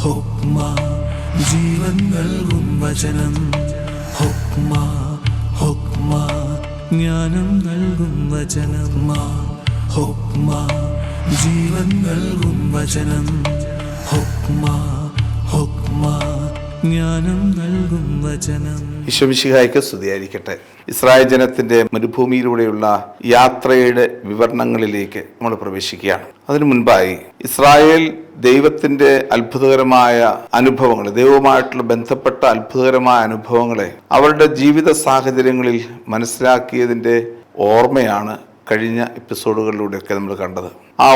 ഹുക്മ ജീവൻ നൽകും വചനം. ഹുക്മ ഹുക്മ ജ്ഞാനം നൽകും വചനം. ഹുക്മ ജീവൻ നൽകും വചനം. ഹുക്മ ഹുക്മ ജ്ഞാനം നൽകും വചനം. ഈശോ മിശിഹായ്ക്ക് സ്തുതിയായിരിക്കട്ടെ. ഇസ്രായേൽ ജനത്തിന്റെ മരുഭൂമിയിലൂടെയുള്ള യാത്രയുടെ വിവരണങ്ങളിലേക്ക് നമ്മൾ പ്രവേശിക്കുകയാണ്. അതിനു മുൻപായി ഇസ്രായേൽ ദൈവത്തിന്റെ അത്ഭുതകരമായ അനുഭവങ്ങൾ, ദൈവവുമായിട്ടുള്ള ബന്ധപ്പെട്ട അത്ഭുതകരമായ അനുഭവങ്ങളെ അവരുടെ ജീവിത സാഹചര്യങ്ങളിൽ മനസ്സിലാക്കിയതിന്റെ ഓർമ്മയാണ് കഴിഞ്ഞ എപ്പിസോഡുകളിലൂടെയൊക്കെ നമ്മൾ കണ്ടത്. ആ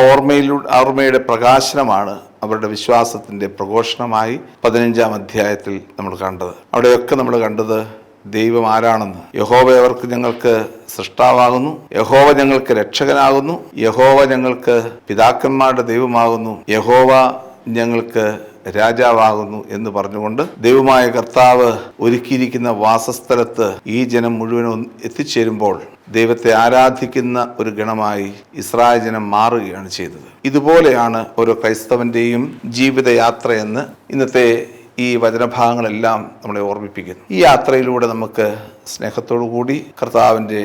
ഓർമ്മയുടെ പ്രകാശനമാണ് അവരുടെ വിശ്വാസത്തിന്റെ പ്രഘോഷണമായി 15-ാം അധ്യായത്തിൽ നമ്മൾ കണ്ടത്. അവിടെയൊക്കെ നമ്മൾ കണ്ടത് ദൈവം ആരാണെന്ന്. യഹോവ അവർക്ക് ഞങ്ങൾക്ക് സൃഷ്ടാവാകുന്നു, യഹോവ ഞങ്ങൾക്ക് രക്ഷകനാകുന്നു, യഹോവ ഞങ്ങൾക്ക് പിതാക്കന്മാരുടെ ദൈവമാകുന്നു, യഹോവ ഞങ്ങൾക്ക് രാജാവാകുന്നു എന്ന് പറഞ്ഞുകൊണ്ട് ദൈവമായ കർത്താവ് ഒരുക്കിയിരിക്കുന്ന വാസസ്ഥലത്ത് ഈ ജനം മുഴുവനും എത്തിച്ചേരുമ്പോൾ ദൈവത്തെ ആരാധിക്കുന്ന ഒരു ഗണമായി ഇസ്രായേൽ ജനം മാറുകയാണ് ചെയ്തത്. ഇതുപോലെയാണ് ഓരോ ക്രൈസ്തവന്റെയും ജീവിതയാത്രയെന്ന് ഇന്നത്തെ ഈ വചനഭാഗങ്ങളെല്ലാം നമ്മളെ ഓർമ്മിപ്പിക്കുന്നു. ഈ യാത്രയിലൂടെ നമുക്ക് സ്നേഹത്തോടു കൂടി കർത്താവിൻ്റെ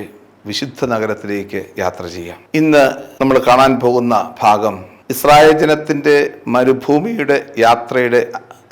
വിശുദ്ധ നഗരത്തിലേക്ക് യാത്ര ചെയ്യാം. ഇന്ന് നമ്മൾ കാണാൻ പോകുന്ന ഭാഗം ഇസ്രായേൽ ജനത്തിന്റെ മരുഭൂമിയുടെ യാത്രയുടെ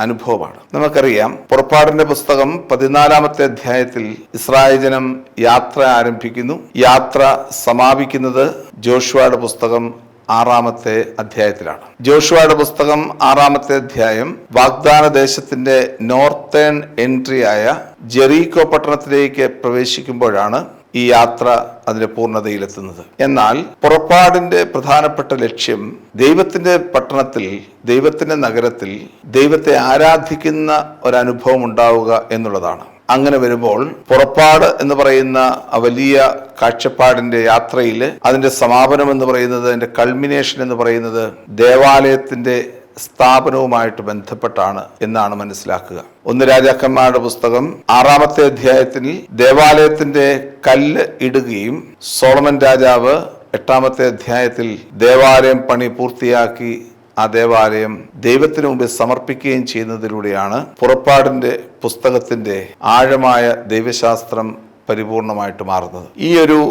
അനുഭവമാണ്. നമുക്കറിയാം, പുറപ്പാടിന്റെ പുസ്തകം 14-ാമത്തെ അധ്യായത്തിൽ ഇസ്രായേൽ ജനം യാത്ര ആരംഭിക്കുന്നു. യാത്ര സമാപിക്കുന്നത് ജോഷുവയുടെ പുസ്തകം 6-ാമത്തെ അധ്യായത്തിലാണ്. ജോഷുവയുടെ പുസ്തകം 6-ാമത്തെ അധ്യായം വാഗ്ദാന ദേശത്തിന്റെ നോർത്തേൺ എൻട്രി ആയ ജെറീക്കോ പട്ടണത്തിലേക്ക് പ്രവേശിക്കുമ്പോഴാണ് ഈ യാത്ര അതിന്റെ പൂർണ്ണതയിലെത്തുന്നത്. എന്നാൽ പുറപ്പാടിന്റെ പ്രധാനപ്പെട്ട ലക്ഷ്യം ദൈവത്തിന്റെ പട്ടണത്തിൽ, ദൈവത്തിന്റെ നഗരത്തിൽ ദൈവത്തെ ആരാധിക്കുന്ന ഒരനുഭവം ഉണ്ടാവുക എന്നുള്ളതാണ്. അങ്ങനെ വരുമ്പോൾ പുറപ്പാട് എന്ന് പറയുന്ന വലിയ കാഴ്ചപ്പാടിന്റെ യാത്രയിൽ അതിന്റെ സമാപനം എന്ന് പറയുന്നത്, അതിന്റെ കൾമിനേഷൻ എന്ന് പറയുന്നത് ദേവാലയത്തിന്റെ സ്ഥാപനവുമായിട്ട് ബന്ധപ്പെട്ടാണ് എന്നാണ് മനസ്സിലാക്കുക. 1 രാജാക്കന്മാരുടെ പുസ്തകം 6-ാമത്തെ അധ്യായത്തിൽ ദേവാലയത്തിന്റെ കല്ല് ഇടുകയും സോളമൻ രാജാവ് 8-ാമത്തെ അധ്യായത്തിൽ ദേവാലയം പണി പൂർത്തിയാക്കി ആ ദേവാലയം ദൈവത്തിനു മുമ്പിൽ സമർപ്പിക്കുകയും ചെയ്യുന്നതിലൂടെയാണ് പുറപ്പാടിന്റെ പുസ്തകത്തിന്റെ ആഴമായ ദൈവശാസ്ത്രം പരിപൂർണമായിട്ട് മാറുന്നത്. ഈ ഒരു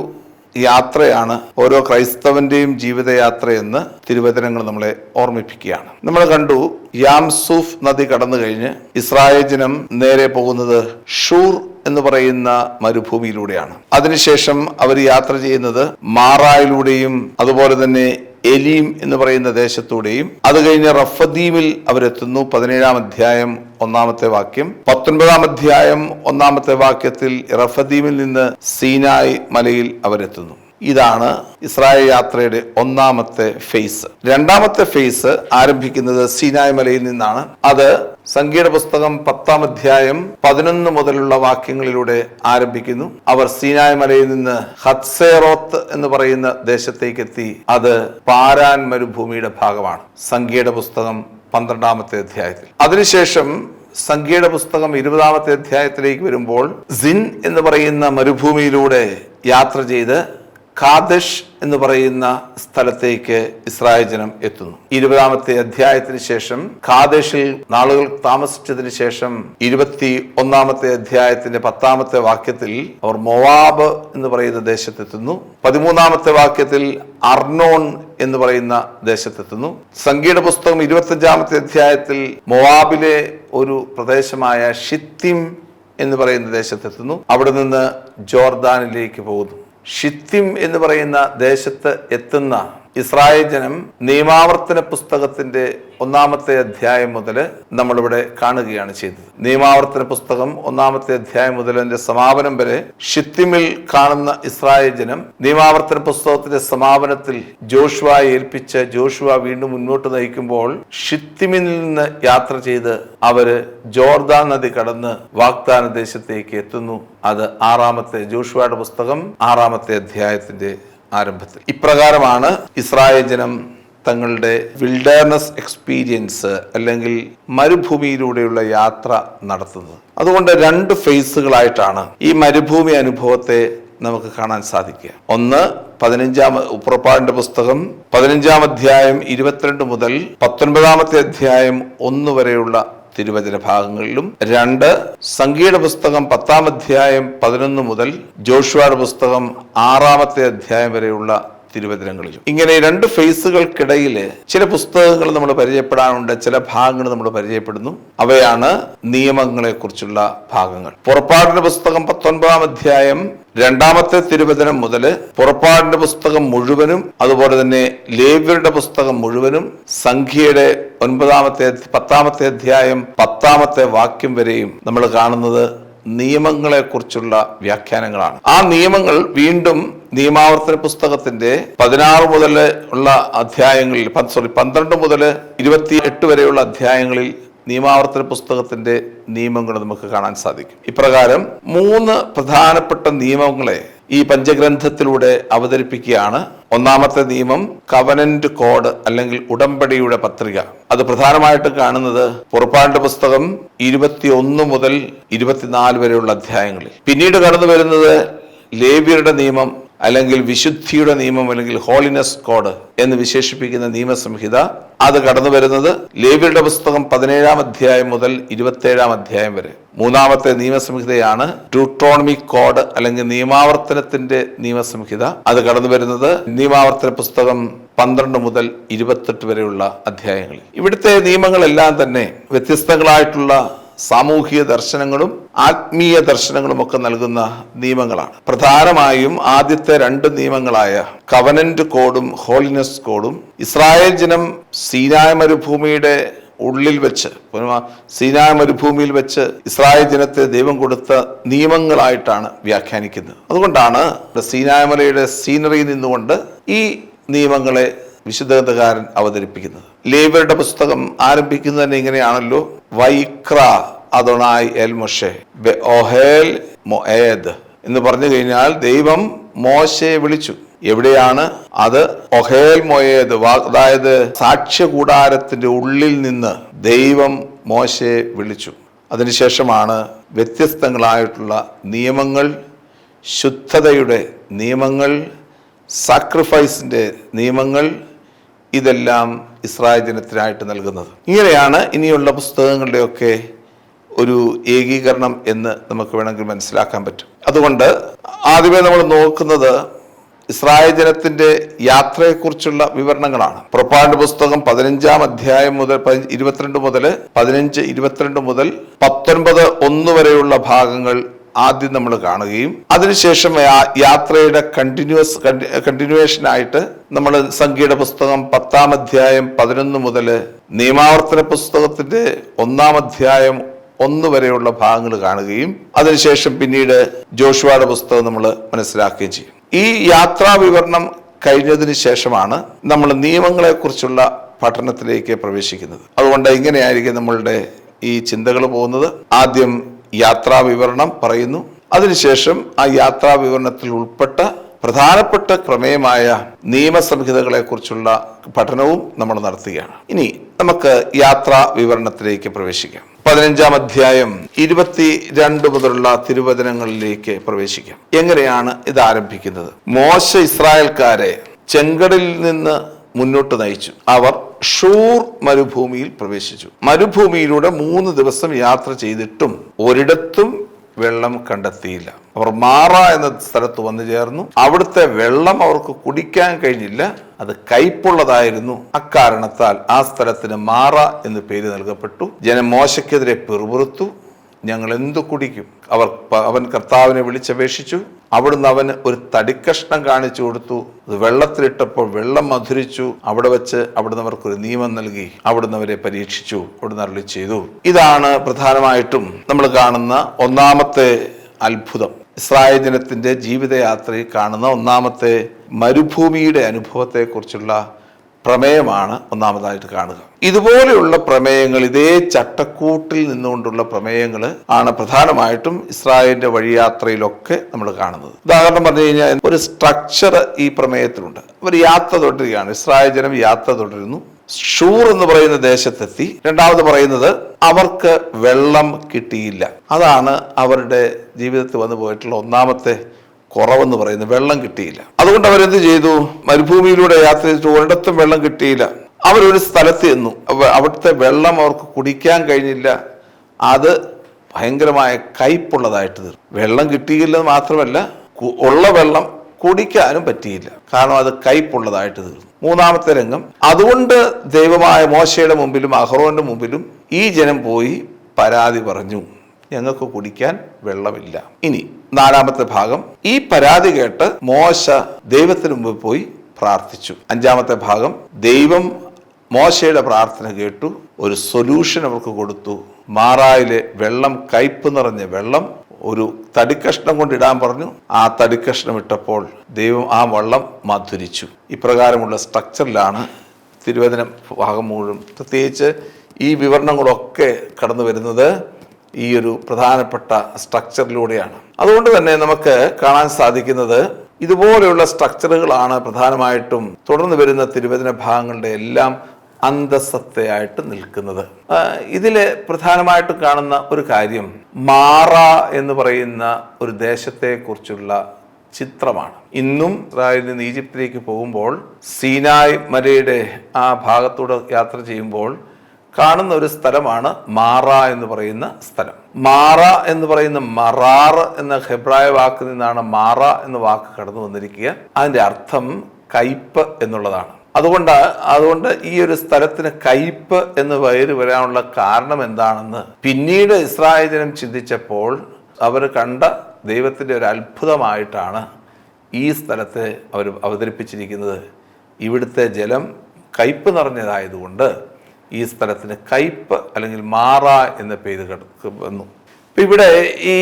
യാത്രയാണ് ഓരോ ക്രൈസ്തവന്റെയും ജീവിതയാത്രയെന്ന് തിരുവചനങ്ങൾ നമ്മളെ ഓർമ്മിപ്പിക്കുകയാണ്. നമ്മൾ കണ്ടു, യാംസൂഫ് നദി കടന്നു കഴിഞ്ഞ് ഇസ്രായേൽ ജനം നേരെ പോകുന്നത് ഷൂർ എന്ന് പറയുന്ന മരുഭൂമിയിലൂടെയാണ്. അതിനുശേഷം അവർ യാത്ര ചെയ്യുന്നത് മാറായിലൂടെയും അതുപോലെ തന്നെ എലീം എന്ന് പറയുന്ന ദേശത്തൂടെയും, അത് കഴിഞ്ഞ് റഫദീമിൽ അവരെത്തുന്നു. 17-ാം അധ്യായം 1-ാമത്തെ വാക്യം. 19-ാം അധ്യായം 1-ാമത്തെ വാക്യത്തിൽ റഫദീമിൽ നിന്ന് സീനായ് മലയിൽ അവരെത്തുന്നു. ഇതാണ് ഇസ്രായേൽ യാത്രയുടെ 1-ാമത്തെ ഫേസ്. 2-ാമത്തെ ഫേസ് ആരംഭിക്കുന്നത് സീനായ് മലയിൽ നിന്നാണ്. അത് സംഖ്യയുടെ പുസ്തകം 10-ാം അധ്യായം 11 മുതലുള്ള വാക്യങ്ങളിലൂടെ ആരംഭിക്കുന്നു. അവർ സീനായ് മലയിൽ നിന്ന് ഹത്സേറോത്ത് എന്ന് പറയുന്ന ദേശത്തേക്ക് എത്തി. അത് പാരാൻ മരുഭൂമിയുടെ ഭാഗമാണ്. സംഖ്യയുടെ പുസ്തകം 12-ാമത്തെ അധ്യായത്തിൽ. അതിനുശേഷം സംഖ്യയുടെ പുസ്തകം 20-ാമത്തെ അധ്യായത്തിലേക്ക് വരുമ്പോൾ സിൻ എന്ന് പറയുന്ന മരുഭൂമിയിലൂടെ യാത്ര ചെയ്ത് കാദഷ് എന്ന് പറയുന്ന സ്ഥലത്തേക്ക് ഇസ്രായേൽ ജനം എത്തുന്നു. 20-ാമത്തെ അധ്യായത്തിന് ശേഷം കാദഷിൽ നാളുകൾ താമസിച്ചതിന് ശേഷം 21-ാമത്തെ അധ്യായത്തിന്റെ 10-ാമത്തെ വാക്യത്തിൽ അവർ മൊവാബ് എന്ന് പറയുന്ന ദേശത്തെത്തുന്നു. 13-ാമത്തെ വാക്യത്തിൽ അർണോൺ എന്ന് പറയുന്ന ദേശത്തെത്തുന്നു. സംഖ്യയുടെ പുസ്തകം 25-ാമത്തെ അധ്യായത്തിൽ മൊവാബിലെ ഒരു പ്രദേശമായ ഷിത്തിം എന്ന് പറയുന്ന ദേശത്തെത്തുന്നു. അവിടെ നിന്ന് ജോർദാനിലേക്ക് പോകുന്നു. ഷിത്തിം എന്ന് പറയുന്ന ദേശത്ത് എത്തുന്ന ഇസ്രായേൽ ജനം നിയമാവർത്തന പുസ്തകത്തിന്റെ 1-ാമത്തെ അധ്യായം മുതൽ നമ്മളിവിടെ കാണുകയാണ് ചെയ്തത്. നിയമാവർത്തന പുസ്തകം 1-ാമത്തെ അധ്യായം മുതൽ അതിന്റെ സമാപനം വരെ ഷിത്തിമിൽ കാണുന്ന ഇസ്രായേൽ ജനം നിയമാവർത്തന പുസ്തകത്തിന്റെ സമാപനത്തിൽ ജോഷുവയെ ഏൽപ്പിച്ച് ജോഷുവ വീണ്ടും മുന്നോട്ട് നയിക്കുമ്പോൾ ഷിത്തിമിൽ നിന്ന് യാത്ര ചെയ്ത് അവര് ജോർദാൻ നദി കടന്ന് വാഗ്ദാന ദേശത്തേക്ക് എത്തുന്നു. അത് 6-ാമത്തെ ജോഷുവയുടെ പുസ്തകം 6-ാമത്തെ അധ്യായത്തിന്റെ ആരംഭത്തിൽ. ഇപ്രകാരമാണ് ഇസ്രായേൽ ജനം തങ്ങളുടെ വിൽഡർനെസ് എക്സ്പീരിയൻസ് അല്ലെങ്കിൽ മരുഭൂമിയിലൂടെയുള്ള യാത്ര നടത്തുന്നത്. അതുകൊണ്ട് 2 ഫേസുകളായിട്ടാണ് ഈ മരുഭൂമി അനുഭവത്തെ നമുക്ക് കാണാൻ സാധിക്കുക. ഒന്ന്, പുറപ്പാടിന്റെ പുസ്തകം 15-ാം അധ്യായം 22 മുതൽ 19-ാമത്തെ അധ്യായം 1 വരെയുള്ള തിരുവചന ഭാഗങ്ങളിലും, 2, സംഖ്യയുടെ പുസ്തകം 10-ാം അധ്യായം 11 മുതൽ ജോഷുവയുടെ പുസ്തകം 6-ാമത്തെ അധ്യായം വരെയുള്ള തിരുവചനങ്ങളിലും. ഇങ്ങനെ 2 ഫേസുകൾക്കിടയിൽ ചില പുസ്തകങ്ങൾ നമ്മൾ പരിചയപ്പെടാനുണ്ട്, ചില ഭാഗങ്ങൾ നമ്മൾ പരിചയപ്പെടുന്നു. അവയാണ് നിയമങ്ങളെ കുറിച്ചുള്ള ഭാഗങ്ങൾ. പുറപ്പാടിന്റെ പുസ്തകം 19-ാം അധ്യായം 2-ാമത്തെ തിരുവചനം മുതൽ പുറപ്പാടിന്റെ പുസ്തകം മുഴുവനും, അതുപോലെ തന്നെ ലേവ്യരുടെ പുസ്തകം മുഴുവനും, സംഖ്യയുടെ 10-ാമത്തെ അധ്യായം 10-ാമത്തെ വാക്യം വരെയും നമ്മൾ കാണുന്നത് നിയമങ്ങളെ കുറിച്ചുള്ള വ്യാഖ്യാനങ്ങളാണ്. ആ നിയമങ്ങൾ വീണ്ടും നിയമാവർത്തന പുസ്തകത്തിന്റെ 16 മുതൽ ഉള്ള അധ്യായങ്ങളിൽ 12 മുതൽ 28 വരെയുള്ള അധ്യായങ്ങളിൽ നിയമാവർത്തന പുസ്തകത്തിന്റെ നിയമങ്ങൾ നമുക്ക് കാണാൻ സാധിക്കും. ഇപ്രകാരം 3 പ്രധാനപ്പെട്ട നിയമങ്ങളെ ഈ പഞ്ചഗ്രന്ഥത്തിലൂടെ അവതരിപ്പിക്കുകയാണ്. ഒന്നാമത്തെ നിയമം കവനന്റ് കോഡ് അല്ലെങ്കിൽ ഉടമ്പടിയുടെ പത്രിക. അത് പ്രധാനമായിട്ടും കാണുന്നത് പുറപ്പാടിന്റെ പുസ്തകം 21 മുതൽ 24 വരെയുള്ള അധ്യായങ്ങളിൽ. പിന്നീട് കടന്നു വരുന്നത് ലേവ്യരുടെ നിയമം അല്ലെങ്കിൽ വിശുദ്ധിയുടെ നിയമം അല്ലെങ്കിൽ ഹോളിനെസ് കോഡ് എന്ന് വിശേഷിപ്പിക്കുന്ന നിയമസംഹിത. അത് കടന്നു വരുന്നത് ലേവ്യരുടെ പുസ്തകം 17-ാം അധ്യായം മുതൽ 27-ാം അധ്യായം വരെ. 3-ാമത്തെ നിയമസംഹിതയാണ് ഡ്യൂട്രോണമിക് കോഡ് അല്ലെങ്കിൽ നിയമാവർത്തനത്തിന്റെ നിയമസംഹിത. അത് കടന്നു വരുന്നത് നിയമാവർത്തന പുസ്തകം 12 മുതൽ 28 വരെയുള്ള അധ്യായങ്ങളിൽ. ഇവിടുത്തെ നിയമങ്ങളെല്ലാം തന്നെ വ്യത്യസ്തങ്ങളായിട്ടുള്ള സാമൂഹിക ദർശനങ്ങളും ആത്മീയ ദർശനങ്ങളും ഒക്കെ നൽകുന്ന നിയമങ്ങളാണ്. പ്രധാനമായും ആദ്യത്തെ 2 നിയമങ്ങളായ കവനന്റ് കോഡും ഹോളിനെസ് കോഡും ഇസ്രായേൽ ജനം സീനായ് മരുഭൂമിയുടെ ഉള്ളിൽ വെച്ച്, സീനായ് മരുഭൂമിയിൽ വെച്ച് ഇസ്രായേൽ ജനത്തെ ദൈവം കൊടുത്ത നിയമങ്ങളായിട്ടാണ് വ്യാഖ്യാനിക്കുന്നത്. അതുകൊണ്ടാണ് സീനായ് മലയുടെ സീനറിയിൽ നിന്നുകൊണ്ട് ഈ നിയമങ്ങളെ വിശുദ്ധ ഗ്രന്ഥകാരൻ അവതരിപ്പിക്കുന്നത്. ലേവ്യരുടെ പുസ്തകം ആരംഭിക്കുന്നത് തന്നെ ഇങ്ങനെയാണല്ലോ, വൈക്ര അദോണായ് എൽ മൊശെ ബെഓഹേൽ മൊഏദ് എന്ന് പറഞ്ഞു കഴിഞ്ഞാൽ ദൈവം മോശയെ വിളിച്ചു. എവിടെയാണ് അത്? ഒഹേൽ മൊയേദ്, അതായത് സാക്ഷ്യകൂടാരത്തിന്റെ ഉള്ളിൽ നിന്ന് ദൈവം മോശയെ വിളിച്ചു. അതിനുശേഷമാണ് വ്യത്യസ്തങ്ങളായിട്ടുള്ള നിയമങ്ങൾ, ശുദ്ധതയുടെ നിയമങ്ങൾ, സാക്രിഫൈസിന്റെ നിയമങ്ങൾ, ഇതെല്ലാം ഇസ്രായേൽ ജനത്തിനായിട്ട് നൽകുന്നത്. ഇങ്ങനെയാണ് ഇനിയുള്ള പുസ്തകങ്ങളുടെയൊക്കെ ഒരു ഏകീകരണം എന്ന് നമുക്ക് വേണമെങ്കിൽ മനസ്സിലാക്കാൻ പറ്റും. അതുകൊണ്ട് ആദ്യമേ നമ്മൾ നോക്കുന്നത് ഇസ്രായേൽ ജനത്തിന്റെ യാത്രയെക്കുറിച്ചുള്ള വിവരണങ്ങളാണ്. പുറപ്പാടിന്റെ പുസ്തകം 15-ാം അധ്യായം മുതൽ 22 മുതൽ 15-22 മുതൽ 19-1 വരെയുള്ള ഭാഗങ്ങൾ ആദ്യം നമ്മൾ കാണുകയും അതിനുശേഷം യാത്രയുടെ കണ്ടിന്യൂവേഷൻ ആയിട്ട് നമ്മൾ സംഖ്യയുടെ പുസ്തകം 10-ാം അധ്യായം 11 മുതൽ നിയമാവർത്തന പുസ്തകത്തിന്റെ 1-ാം അധ്യായം 1 വരെയുള്ള ഭാഗങ്ങൾ കാണുകയും അതിനുശേഷം പിന്നീട് ജോഷുവയുടെ പുസ്തകം നമ്മൾ മനസ്സിലാക്കുകയും ചെയ്യും. ഈ യാത്രാ വിവരണം കഴിഞ്ഞതിന് ശേഷമാണ് നമ്മൾ നിയമങ്ങളെ കുറിച്ചുള്ള പഠനത്തിലേക്ക് പ്രവേശിക്കുന്നത്. അതുകൊണ്ട് ഇങ്ങനെയായിരിക്കും നമ്മളുടെ ഈ ചിന്തകൾ പോകുന്നത്. ആദ്യം യാത്രാ വിവരണം പറയുന്നു, അതിനുശേഷം ആ യാത്രാ വിവരണത്തിൽ ഉൾപ്പെട്ട പ്രധാനപ്പെട്ട പ്രമേയമായ നിയമസംഹിതകളെ കുറിച്ചുള്ള പഠനവും നമ്മൾ നടത്തുകയാണ്. ഇനി നമുക്ക് യാത്രാ വിവരണത്തിലേക്ക് പ്രവേശിക്കാം. 15-ാം അധ്യായം 22 മുതലുള്ള തിരുവചനങ്ങളിലേക്ക് പ്രവേശിക്കാം. എങ്ങനെയാണ് ഇത് ആരംഭിക്കുന്നത്? മോശ ഇസ്രായേൽക്കാരെ ചെങ്കടലിൽ നിന്ന് മുന്നോട്ട് നയിച്ചു. അവർ ഷൂർ മരുഭൂമിയിൽ പ്രവേശിച്ചു. മരുഭൂമിയിലൂടെ 3 ദിവസം യാത്ര ചെയ്തിട്ടും ഒരിടത്തും വെള്ളം കണ്ടെത്തിയില്ല. അവർ മാറ എന്ന സ്ഥലത്ത് വന്നു ചേർന്നു. അവിടുത്തെ വെള്ളം അവർക്ക് കുടിക്കാൻ കഴിഞ്ഞില്ല, അത് കയ്പുള്ളതായിരുന്നു. അക്കാരണത്താൽ ആ സ്ഥലത്തിന് മാറ എന്ന് പേര് നൽകപ്പെട്ടു. ജനം മോശയ്ക്കെതിരെ പിറുപിറുത്തു, ഞങ്ങൾ എന്തു കുടിക്കും? അവൻ കർത്താവിനെ വിളിച്ചപേക്ഷിച്ചു. അവിടുന്ന് അവന് ഒരു തടിക്കഷ്ണം കാണിച്ചു കൊടുത്തു. അത് വെള്ളത്തിലിട്ടപ്പോൾ വെള്ളം മധുരിച്ചു. അവിടെ വെച്ച് അവിടുന്ന് അവർക്കൊരു നിയമം നൽകി. അവിടുന്ന് അവരെ പരീക്ഷിച്ചു. അവിടുന്ന് അരുളി ചെയ്തു. ഇതാണ് പ്രധാനമായിട്ടും നമ്മൾ കാണുന്ന ഒന്നാമത്തെ അത്ഭുതം. ഇസ്രായേൽ ജനത്തിന്റെ ജീവിതയാത്രയിൽ കാണുന്ന ഒന്നാമത്തെ മരുഭൂമിയുടെ അനുഭവത്തെക്കുറിച്ചുള്ള പ്രമേയമാണ് ഒന്നാമതായിട്ട് കാണുക. ഇതുപോലെയുള്ള പ്രമേയങ്ങൾ, ഇതേ ചട്ടക്കൂട്ടിൽ നിന്നുകൊണ്ടുള്ള പ്രമേയങ്ങൾ ആണ് പ്രധാനമായിട്ടും ഇസ്രായേലിന്റെ വഴിയാത്രയിലൊക്കെ നമ്മൾ കാണുന്നത്. ഉദാഹരണം പറഞ്ഞു കഴിഞ്ഞാൽ ഒരു സ്ട്രക്ചർ ഈ പ്രമേയത്തിലുണ്ട്. അവർ യാത്ര തുടരുകയാണ്. ഇസ്രായേൽ ജനം യാത്ര തുടരുന്നു. ഷൂർ എന്ന് പറയുന്ന ദേശത്തെത്തി. രണ്ടാമത് പറയുന്നത് അവർക്ക് വെള്ളം കിട്ടിയില്ല. അതാണ് അവരുടെ ജീവിതത്തിൽ വന്നു പോയിട്ടുള്ള ഒന്നാമത്തെ കുറവെന്ന് പറയുന്നത്. വെള്ളം കിട്ടിയില്ല. അതുകൊണ്ട് അവരെന്ത് ചെയ്തു? മരുഭൂമിയിലൂടെ യാത്ര ചെയ്തിട്ട് ഒരിടത്തും വെള്ളം കിട്ടിയില്ല. അവരൊരു സ്ഥലത്ത് ചെന്നു. അവിടുത്തെ വെള്ളം അവർക്ക് കുടിക്കാൻ കഴിഞ്ഞില്ല. അത് ഭയങ്കരമായ കയ്പുള്ളതായിട്ട് തീർന്നു. വെള്ളം കിട്ടിയില്ലെന്ന് മാത്രമല്ല, ഉള്ള വെള്ളം കുടിക്കാനും പറ്റിയില്ല. കാരണം അത് കയ്പുള്ളതായിട്ട് തീർന്നു. മൂന്നാമത്തെ രംഗം, അതുകൊണ്ട് ദൈവമായ മോശയുടെ മുമ്പിലും അഹ്റോന്റെ മുമ്പിലും ഈ ജനം പോയി പരാതി പറഞ്ഞു, ഞങ്ങൾക്ക് കുടിക്കാൻ വെള്ളമില്ല. ഇനി നാലാമത്തെ ഭാഗം, ഈ പരാതി കേട്ട് മോശ ദൈവത്തിന് മുമ്പിൽ പോയി പ്രാർത്ഥിച്ചു. അഞ്ചാമത്തെ ഭാഗം, ദൈവം മോശയുടെ പ്രാർത്ഥന കേട്ടു, ഒരു സൊല്യൂഷൻ അവർക്ക് കൊടുത്തു. മാറായിലെ വെള്ളം, കയ്പ് നിറഞ്ഞ വെള്ളം ഒരു തടിക്കഷ്ണം കൊണ്ടിടാൻ പറഞ്ഞു. ആ തടിക്കഷ്ണം ഇട്ടപ്പോൾ ദൈവം ആ വെള്ളം മധുരിച്ചു. ഇപ്രകാരമുള്ള സ്ട്രക്ചറിലാണ് തിരുവചന ഭാഗം മുഴുവൻ, പ്രത്യേകിച്ച് ഈ വിവരണങ്ങളൊക്കെ കടന്നു വരുന്നത് ഈ ഒരു പ്രധാനപ്പെട്ട സ്ട്രക്ചറിലൂടെയാണ്. അതുകൊണ്ട് തന്നെ നമുക്ക് കാണാൻ സാധിക്കുന്നത് ഇതുപോലെയുള്ള സ്ട്രക്ചറുകളാണ് പ്രധാനമായിട്ടും തുടർന്ന് വരുന്ന തിരുവചന ഭാഗങ്ങളുടെ എല്ലാം അന്തസത്തയായിട്ട് നിൽക്കുന്നത്. ഇതില് പ്രധാനമായിട്ടും കാണുന്ന ഒരു കാര്യം മാറ എന്ന് പറയുന്ന ഒരു ദേശത്തെ കുറിച്ചുള്ള ചിത്രമാണ്. ഇന്നും ഇസ്രായേലിൽ നിന്ന് ഈജിപ്തിലേക്ക് പോകുമ്പോൾ സീനായ് മലയുടെ ആ ഭാഗത്തൂടെ യാത്ര ചെയ്യുമ്പോൾ കാണുന്ന ഒരു സ്ഥലമാണ് മാറ എന്ന് പറയുന്ന സ്ഥലം. മാറ എന്ന് പറയുന്ന മറാർ എന്ന ഹെബ്രായ വാക്കിൽ നിന്നാണ് മാറ എന്ന വാക്ക് കടന്നു വന്നിരിക്കുക. അതിന്റെ അർത്ഥം കയ്പ് എന്നുള്ളതാണ്. അതുകൊണ്ട് ഈ ഒരു സ്ഥലത്തിന് കയ്പ് എന്ന് പേര് വരാനുള്ള കാരണം എന്താണെന്ന് പിന്നീട് ഇസ്രായേൽ ജനം ചിന്തിച്ചപ്പോൾ അവർ കണ്ട ദൈവത്തിൻ്റെ ഒരു അത്ഭുതമായിട്ടാണ് ഈ സ്ഥലത്തെ അവർ അവതരിപ്പിച്ചിരിക്കുന്നത്. ഇവിടുത്തെ ജലം കയ്പ് നിറഞ്ഞതായതുകൊണ്ട് ഈ സ്ഥലത്തിന് കയ്പ് അല്ലെങ്കിൽ മാറ എന്ന പേര് വന്നു. ഇപ്പം ഇവിടെ ഈ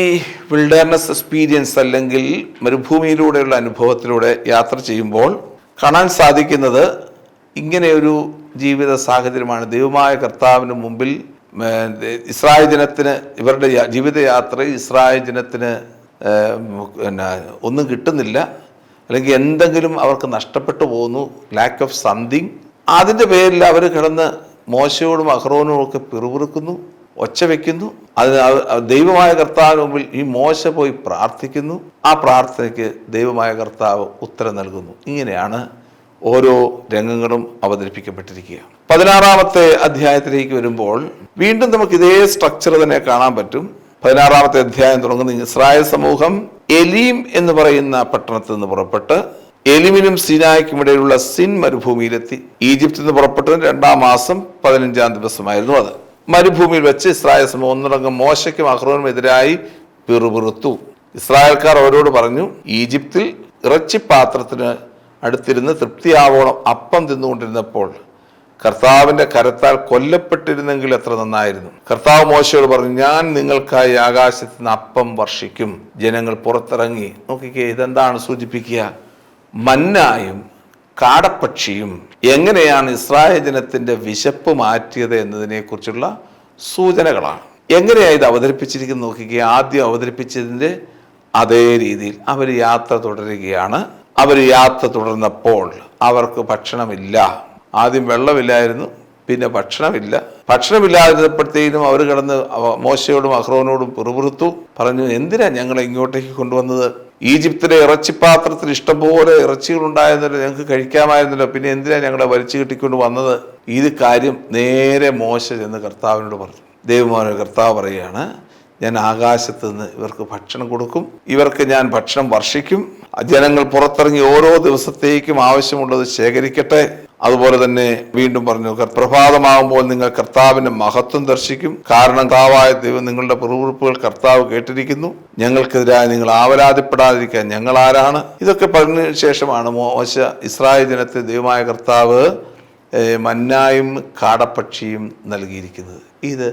വിൽഡർനെസ് എക്സ്പീരിയൻസ് അല്ലെങ്കിൽ മരുഭൂമിയിലൂടെയുള്ള അനുഭവത്തിലൂടെ യാത്ര ചെയ്യുമ്പോൾ കാണാൻ സാധിക്കുന്നത് ഇങ്ങനെയൊരു ജീവിത സാഹചര്യമാണ്. ദൈവമായ കർത്താവിന് മുമ്പിൽ ഇസ്രായേൽ ജനത്തിന്, ഇവരുടെ ജീവിതയാത്രയിൽ ഇസ്രായേൽ ജനത്തിന് ഒന്നും കിട്ടുന്നില്ല, അല്ലെങ്കിൽ എന്തെങ്കിലും അവർക്ക് നഷ്ടപ്പെട്ടു പോകുന്നു, ലാക്ക് ഓഫ് സംതിങ്. അതിൻ്റെ പേരിൽ അവർ കിടന്ന് മോശയോടും അഹ്റോനും ഒക്കെ പിറുപിറുക്കുന്നു, ഒച്ച വയ്ക്കുന്നു. അതിന് ദൈവമായ കർത്താവിന് മുമ്പിൽ ഈ മോശ പോയി പ്രാർത്ഥിക്കുന്നു. ആ പ്രാർത്ഥനയ്ക്ക് ദൈവമായ കർത്താവ് ഉത്തരം നൽകുന്നു. ഇങ്ങനെയാണ് ഓരോ രംഗങ്ങളും അവതരിപ്പിക്കപ്പെട്ടിരിക്കുക. 16-ാമത്തെ അധ്യായത്തിലേക്ക് വരുമ്പോൾ വീണ്ടും നമുക്ക് ഇതേ സ്ട്രക്ചർ തന്നെ കാണാൻ പറ്റും. 16-ാമത്തെ അധ്യായം തുടങ്ങുന്ന ഇസ്രായേൽ സമൂഹം എലീം എന്ന് പറയുന്ന പട്ടണത്തിൽ നിന്ന് പുറപ്പെട്ട് എലിമിനും സീനായ്ക്കും ഇടയിലുള്ള സിൻ മരുഭൂമിയിലെത്തി. ഈജിപ്തിൽ നിന്ന് പുറപ്പെട്ടത് 2-ാം മാസം 15-ാം ദിവസമായിരുന്നു. അത് മരുഭൂമിയിൽ വെച്ച് ഇസ്രായേൽ സമൂഹം ഒന്നടങ്കം മോശയ്ക്കും അഹ്റോനും എതിരായി പിറുപിറുത്തു. ഇസ്രായേൽക്കാർ അവരോട് പറഞ്ഞു, ഈജിപ്തിൽ ഇറച്ചിപ്പാത്രത്തിന് അടുത്തിരുന്ന് തൃപ്തിയാവോളം അപ്പം തിന്നുകൊണ്ടിരുന്നപ്പോൾ കർത്താവിന്റെ കരത്താൽ കൊല്ലപ്പെട്ടിരുന്നെങ്കിൽ എത്ര നന്നായിരുന്നു. കർത്താവ് മോശയോട് പറഞ്ഞു, ഞാൻ നിങ്ങൾക്കായി ആകാശത്ത് നിന്ന് അപ്പം വർഷിക്കും. ജനങ്ങൾ പുറത്തിറങ്ങി. നോക്കിക്കേ, ഇതെന്താണ് സൂചിപ്പിക്കുക? മന്നായും കാടപ്പക്ഷിയും എങ്ങനെയാണ് ഇസ്രായേൽ ജനത്തിന്റെ വിശപ്പ് മാറ്റിയത് എന്നതിനെ കുറിച്ചുള്ള സൂചനകളാണ്. എങ്ങനെയാണ് ഇത് അവതരിപ്പിച്ചിരിക്കുന്നത് നോക്കിക്കുക. ആദ്യം അവതരിപ്പിച്ചതിന്റെ അതേ രീതിയിൽ അവർ യാത്ര തുടരുകയാണ്. അവർ യാത്ര തുടർന്നപ്പോൾ അവർക്ക് ഭക്ഷണമില്ല. ആദ്യം വെള്ളമില്ലായിരുന്നു, പിന്നെ ഭക്ഷണമില്ലാതിരുന്നപ്പോഴത്തേക്കും അവർ കിടന്ന് മോശയോടും അഹ്റോനോടും പിറുപിറുത്തു. പറഞ്ഞു, എന്തിനാ ഞങ്ങളെ ഇങ്ങോട്ടേക്ക് കൊണ്ടുവന്നത്? ഈജിപ്തിലെ ഇറച്ചിപ്പാത്രത്തിൽ ഇഷ്ടംപോലെ ഇറച്ചികൾ ഉണ്ടായിരുന്നല്ലോ, ഞങ്ങൾക്ക് കഴിക്കാമായിരുന്നല്ലോ, പിന്നെ എന്തിനാ ഞങ്ങളെ വലിച്ചു കെട്ടിക്കൊണ്ട് വന്നത്? ഇത് കാര്യം നേരെ മോശ ചെന്ന് കർത്താവിനോട് പറഞ്ഞു. ദൈവമായ കർത്താവ് പറയുകയാണ്, ഞാൻ ആകാശത്ത് നിന്ന് ഇവർക്ക് ഭക്ഷണം കൊടുക്കും, ഇവർക്ക് ഞാൻ ഭക്ഷണം വർഷിക്കും. ജനങ്ങൾ പുറത്തിറങ്ങി ഓരോ ദിവസത്തേക്കും ആവശ്യമുള്ളത് ശേഖരിക്കട്ടെ. അതുപോലെ തന്നെ വീണ്ടും പറഞ്ഞു, പ്രഭാതമാകുമ്പോൾ നിങ്ങൾ കർത്താവിന്റെ മഹത്വം ദർശിക്കും. കാരണം കർത്താവായ ദൈവം നിങ്ങളുടെ പിറുപിറുപ്പുകൾ കർത്താവ് കേട്ടിരിക്കുന്നു. ഞങ്ങൾക്കെതിരായി നിങ്ങൾ ആവലാതിപ്പെടാതിരിക്കാൻ ഞങ്ങൾ ആരാണ്? ഇതൊക്കെ പറഞ്ഞതിന് ശേഷമാണ് മോശ ഇസ്രായേൽ ജനത്തെ ദൈവമായ കർത്താവ് മന്നായും കാടപ്പക്ഷിയും നൽകിയിരിക്കുന്നത്. ഇത്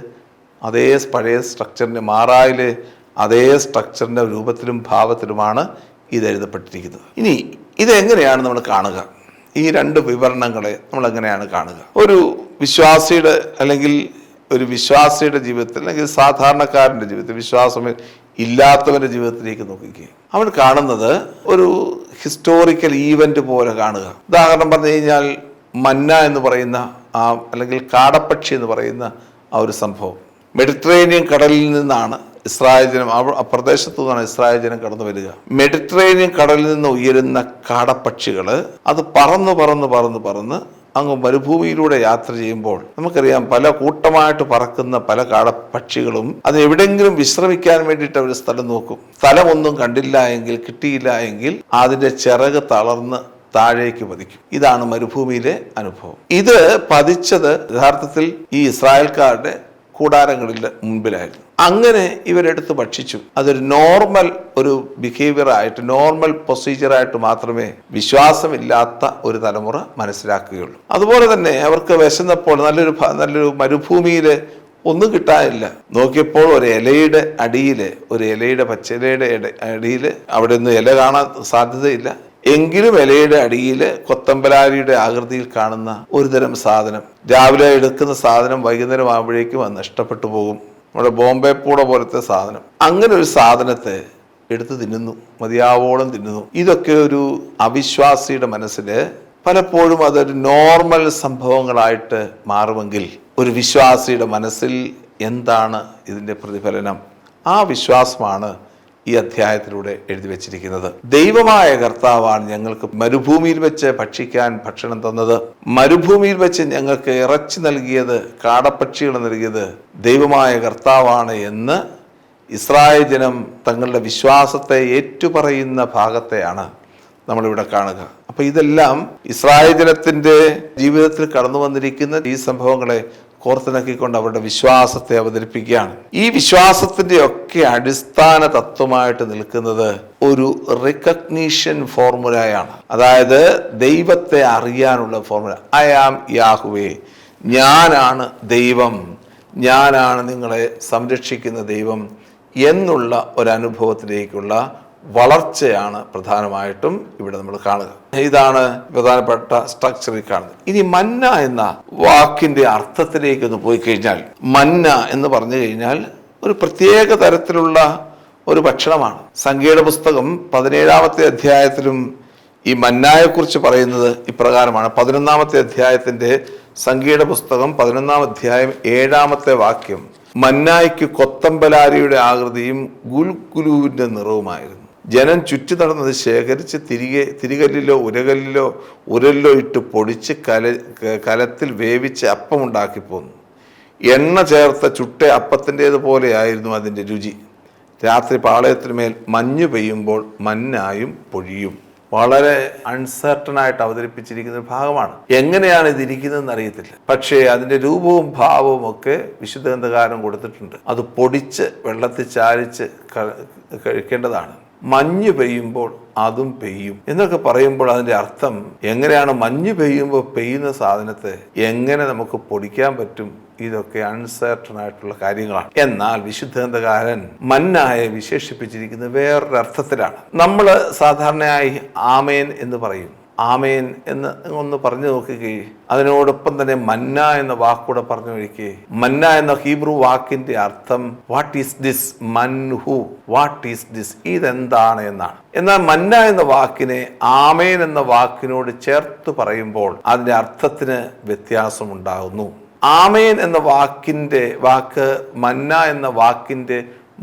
അതേ പഴയ സ്ട്രക്ചറിൻ്റെ, മാറായിലെ അതേ സ്ട്രക്ചറിൻ്റെ രൂപത്തിലും ഭാവത്തിലുമാണ് ഇത് എഴുതപ്പെട്ടിരിക്കുന്നത്. ഇനി ഇതെങ്ങനെയാണ് നമ്മൾ കാണുക? ഈ രണ്ട് വിവരണങ്ങളെ നമ്മൾ എങ്ങനെയാണ് കാണുക? ഒരു വിശ്വാസിയുടെ അല്ലെങ്കിൽ ഒരു വിശ്വാസിയുടെ ജീവിതത്തിൽ, അല്ലെങ്കിൽ സാധാരണക്കാരൻ്റെ ജീവിതത്തിൽ, വിശ്വാസം ഇല്ലാത്തവൻ്റെ ജീവിതത്തിലേക്ക് നോക്കിക്കുക. അവൻ കാണുന്നത് ഒരു ഹിസ്റ്റോറിക്കൽ ഈവന്റ് പോലെ കാണുക. ഉദാഹരണം പറഞ്ഞു കഴിഞ്ഞാൽ മന്ന എന്ന് പറയുന്ന അല്ലെങ്കിൽ കാടപ്പക്ഷി എന്ന് പറയുന്ന ആ ഒരു സംഭവം മെഡിറ്ററേനിയൻ കടലിൽ നിന്നാണ് ഇസ്രായേൽ ജനം ആ പ്രദേശത്തു നിന്നാണ് ഇസ്രായേൽ ജനം കടന്നു വരിക. മെഡിറ്ററേനിയൻ കടലിൽ നിന്ന് ഉയരുന്ന കാടപ്പക്ഷികൾ അത് പറന്ന് പറന്ന് പറന്ന് പറന്ന് അങ്ങ് മരുഭൂമിയിലൂടെ യാത്ര ചെയ്യുമ്പോൾ നമുക്കറിയാം, പല കൂട്ടമായിട്ട് പറക്കുന്ന പല കാടപ്പക്ഷികളും അത് എവിടെയെങ്കിലും വിശ്രമിക്കാൻ വേണ്ടിയിട്ട് അവർ സ്ഥലം നോക്കും. സ്ഥലമൊന്നും കണ്ടില്ല എങ്കിൽ, കിട്ടിയില്ല എങ്കിൽ അതിൻ്റെ ചിറക് തളർന്ന് താഴേക്ക് പതിക്കും. ഇതാണ് മരുഭൂമിയിലെ അനുഭവം. ഇത് പതിച്ചത് യഥാർത്ഥത്തിൽ ഈ ഇസ്രായേൽക്കാരുടെ കൂടാരങ്ങളുടെ മുൻപിലായിരുന്നു. അങ്ങനെ ഇവരെടുത്ത് ഭക്ഷിച്ചു. അതൊരു നോർമൽ ഒരു ബിഹേവിയർ ആയിട്ട്, നോർമൽ പ്രൊസീജിയറായിട്ട് മാത്രമേ വിശ്വാസമില്ലാത്ത ഒരു തലമുറ മനസ്സിലാക്കുകയുള്ളൂ. അതുപോലെ തന്നെ അവർക്ക് വിശന്നപ്പോൾ നല്ലൊരു മരുഭൂമിയിൽ ഒന്നും കിട്ടാനില്ല. നോക്കിയപ്പോൾ ഒരു ഇലയുടെ അടിയിൽ, ഒരു ഇലയുടെ പച്ചിലയുടെ അടിയിൽ, അവിടെ ഒന്നും ഇല കാണാൻ സാധ്യതയില്ല. എങ്കിലും ഇലയുടെ അടിയിൽ കൊത്തമ്പലാരിയുടെ ആകൃതിയിൽ കാണുന്ന ഒരു തരം സാധനം. രാവിലെ എടുക്കുന്ന സാധനം വൈകുന്നേരം ആകുമ്പോഴേക്കും അത് നഷ്ടപ്പെട്ടു പോകും. നമ്മുടെ ബോംബെ പൂട പോലത്തെ സാധനം. അങ്ങനെ ഒരു സാധനത്തെ എടുത്ത് തിന്നുന്നു, മതിയാവോളം തിന്നുന്നു. ഇതൊക്കെ ഒരു അവിശ്വാസിയുടെ മനസ്സിൽ പലപ്പോഴും അതൊരു നോർമൽ സംഭവങ്ങളായിട്ട് മാറുമെങ്കിൽ, ഒരു വിശ്വാസിയുടെ മനസ്സിൽ എന്താണ് ഇതിൻ്റെ പ്രതിഫലനം? ആ വിശ്വാസമാണ് ഈ അധ്യായത്തിലൂടെ എഴുതി വെച്ചിരിക്കുന്നത്. ദൈവമായ കർത്താവാണ് ഞങ്ങൾക്ക് മരുഭൂമിയിൽ വെച്ച് ഭക്ഷിക്കാൻ ഭക്ഷണം തന്നത്. മരുഭൂമിയിൽ വെച്ച് ഞങ്ങൾക്ക് ഇറച്ചി നൽകിയത്, കാടപ്പക്ഷികൾ നൽകിയത് ദൈവമായ കർത്താവാണ് എന്ന് ഇസ്രായേൽ ജനം തങ്ങളുടെ വിശ്വാസത്തെ ഏറ്റുപറയുന്ന ഭാഗത്തെയാണ് നമ്മളിവിടെ കാണുക. അപ്പൊ ഇതെല്ലാം ഇസ്രായേൽ ജനത്തിന്റെ ജീവിതത്തിൽ കടന്നു വന്നിരിക്കുന്ന ഈ സംഭവങ്ങളെ കോർത്തിണക്കിക്കൊണ്ട് അവരുടെ വിശ്വാസത്തെ അവതരിപ്പിക്കുകയാണ്. ഈ വിശ്വാസത്തിന്റെ ഒക്കെ അടിസ്ഥാന തത്വമായിട്ട് നിൽക്കുന്നത് ഒരു റിക്കഗ്നീഷൻ ഫോർമുലയാണ്. അതായത് ദൈവത്തെ അറിയാനുള്ള ഫോർമുല. ഐ ആം യാഹുവേ, ഞാനാണ് ദൈവം, ഞാനാണ് നിങ്ങളെ സംരക്ഷിക്കുന്ന ദൈവം എന്നുള്ള ഒരനുഭവത്തിലേക്കുള്ള വളർച്ചയാണ് പ്രധാനമായിട്ടും ഇവിടെ നമ്മൾ കാണുക. ഇതാണ് പ്രധാനപ്പെട്ട സ്ട്രക്ചറിൽ കാണുന്നത്. ഇനി മന്ന എന്ന വാക്കിന്റെ അർത്ഥത്തിലേക്ക് ഒന്ന് പോയി കഴിഞ്ഞാൽ, മന്ന എന്ന് പറഞ്ഞു കഴിഞ്ഞാൽ ഒരു പ്രത്യേക തരത്തിലുള്ള ഒരു ഭക്ഷണമാണ്. സംഖ്യയുടെ പുസ്തകം 17-ാമത്തെ അധ്യായത്തിലും ഈ മന്നായെക്കുറിച്ച് പറയുന്നത് ഇപ്രകാരമാണ്. 11-ാമത്തെ അധ്യായത്തിന്റെ സംഖ്യയുടെ പുസ്തകം 11-ാം അധ്യായം 7-ാമത്തെ വാക്യം, മന്നായ്ക്ക് കൊത്തമ്പലാരിയുടെ ആകൃതിയും ഗുൽഗുലുവിന്റെ നിറവുമായിരുന്നു. ജനം ചുറ്റി നടന്നത് ശേഖരിച്ച് തിരികല്ലിലോ ഉരലിലോ ഇട്ട് പൊടിച്ച് കലത്തിൽ വേവിച്ച് അപ്പമുണ്ടാക്കി പോന്നു. എണ്ണ ചേർത്ത ചുട്ട അപ്പത്തിൻ്റേതുപോലെയായിരുന്നു അതിൻ്റെ രുചി. രാത്രി പാളയത്തിനുമേൽ മഞ്ഞു പെയ്യുമ്പോൾ മന്നായും പൊഴിയും. വളരെ അൺസർട്ടനായിട്ട് അവതരിപ്പിച്ചിരിക്കുന്ന ഒരു ഭാഗമാണ്. എങ്ങനെയാണ് ഇതിരിക്കുന്നതെന്ന് അറിയത്തില്ല. പക്ഷേ അതിൻ്റെ രൂപവും ഭാവവും ഒക്കെ വിശുദ്ധ ഗ്രന്ഥകാരൻ കൊടുത്തിട്ടുണ്ട്. അത് പൊടിച്ച് വെള്ളത്തിൽ ചാലിച്ച് കഴിക്കേണ്ടതാണ്. മഞ്ഞ് പെയ്യുമ്പോൾ അതും പെയ്യും എന്നൊക്കെ പറയുമ്പോൾ അതിൻ്റെ അർത്ഥം എങ്ങനെയാണ്? മഞ്ഞ് പെയ്യുമ്പോൾ പെയ്യുന്ന സാധനത്തെ എങ്ങനെ നമുക്ക് പൊടിക്കാൻ പറ്റും? ഇതൊക്കെ അൺസർട്ടൺ ആയിട്ടുള്ള കാര്യങ്ങളാണ്. എന്നാൽ വിശുദ്ധ ഗ്രന്ഥകാരൻ മന്നായെ വിശേഷിപ്പിച്ചിരിക്കുന്നത് വേറൊരു അർത്ഥത്തിലാണ്. നമ്മൾ സാധാരണയായി ആമേൻ എന്ന് പറയും. ആമേൻ എന്ന് ഒന്ന് പറഞ്ഞു നോക്കുകയെ, അതിനോടൊപ്പം തന്നെ മന്ന എന്ന വാക്കൂടെ പറഞ്ഞു കഴിക്കുകയെ. മന്ന എന്ന ഹീബ്രു വാക്കിന്റെ അർത്ഥം വാട്ട് ഈസ് ദിസ്, മൻഹു, വാട്ട് ഈസ് ദിസ്, ഇതെന്താണ് എന്നാണ്. എന്നാൽ മന്ന എന്ന വാക്കിനെ ആമേൻ എന്ന വാക്കിനോട് ചേർത്ത് പറയുമ്പോൾ അതിന്റെ അർത്ഥത്തിന് വ്യത്യാസമുണ്ടാകുന്നു. ആമേൻ എന്ന വാക്ക് മന്ന എന്ന വാക്കിന്റെ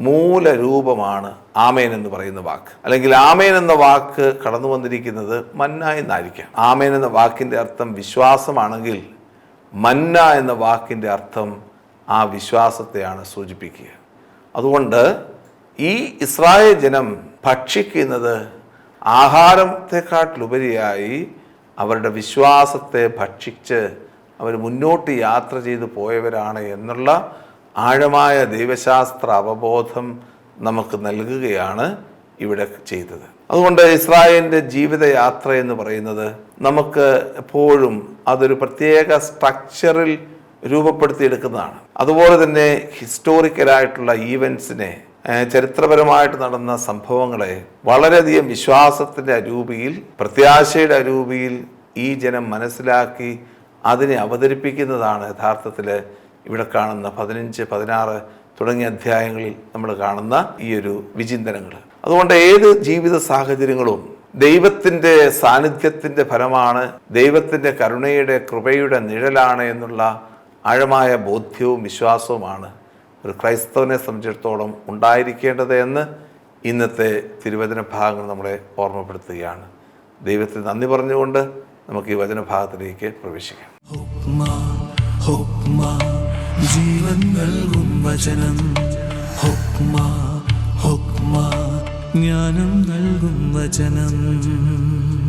മൂലരൂപമാണ് ആമേൻ എന്ന് പറയുന്ന വാക്ക്. അല്ലെങ്കിൽ ആമേൻ എന്ന വാക്ക് കടന്നു വന്നിരിക്കുന്നത് മന്ന എന്നായിരിക്കാം. ആമേൻ എന്ന വാക്കിന്റെ അർത്ഥം വിശ്വാസമാണെങ്കിൽ മന്ന എന്ന വാക്കിന്റെ അർത്ഥം ആ വിശ്വാസത്തെയാണ് സൂചിപ്പിക്കുക. അതുകൊണ്ട് ഈ ഇസ്രായേൽ ജനം ഭക്ഷിക്കുന്നത് ആഹാരത്തെക്കാട്ടിലുപരിയായി അവരുടെ വിശ്വാസത്തെ ഭക്ഷിച്ച് അവർ മുന്നോട്ട് യാത്ര ചെയ്തു പോയവരാണ് എന്നുള്ള ആഴമായ ദൈവശാസ്ത്ര അവബോധം നമുക്ക് നൽകുകയാണ് ഇവിടെ ചെയ്തത്. അതുകൊണ്ട് ഇസ്രായേലിൻ്റെ ജീവിതയാത്ര എന്ന് പറയുന്നത് നമുക്ക് എപ്പോഴും അതൊരു പ്രത്യേക സ്ട്രക്ചറിൽ രൂപപ്പെടുത്തിയെടുക്കുന്നതാണ്. അതുപോലെ തന്നെ ഹിസ്റ്റോറിക്കലായിട്ടുള്ള ഈവൻസിനെ, ചരിത്രപരമായിട്ട് നടന്ന സംഭവങ്ങളെ വളരെയധികം വിശ്വാസത്തിൻ്റെ അരൂപിയിൽ, പ്രത്യാശയുടെ അരൂപിയിൽ ഈ ജനം മനസ്സിലാക്കി അതിനെ അവതരിപ്പിക്കുന്നതാണ് യഥാർത്ഥത്തിൽ ഇവിടെ കാണുന്ന 15, 16 തുടങ്ങിയ അധ്യായങ്ങളിൽ നമ്മൾ കാണുന്ന ഈ ഒരു വിചിന്തനങ്ങൾ. അതുകൊണ്ട് ഏത് ജീവിത സാഹചര്യങ്ങളും ദൈവത്തിൻ്റെ സാന്നിധ്യത്തിൻ്റെ ഫലമാണ്, ദൈവത്തിൻ്റെ കരുണയുടെ കൃപയുടെ നിഴലാണ് എന്നുള്ള ആഴമായ ബോധ്യവും വിശ്വാസവുമാണ് ഒരു ക്രൈസ്തവനെ സംബന്ധിച്ചിടത്തോളം ഉണ്ടായിരിക്കേണ്ടത് എന്ന് ഇന്നത്തെ തിരുവചന ഭാഗങ്ങൾ നമ്മളെ ഓർമ്മപ്പെടുത്തുകയാണ്. ദൈവത്തിന് നന്ദി പറഞ്ഞുകൊണ്ട് നമുക്ക് ഈ വചനഭാഗത്തിലേക്ക് പ്രവേശിക്കാം. ജീവൻ നൽകും വചനം. ജ്ഞാനം നൽകും വചനം.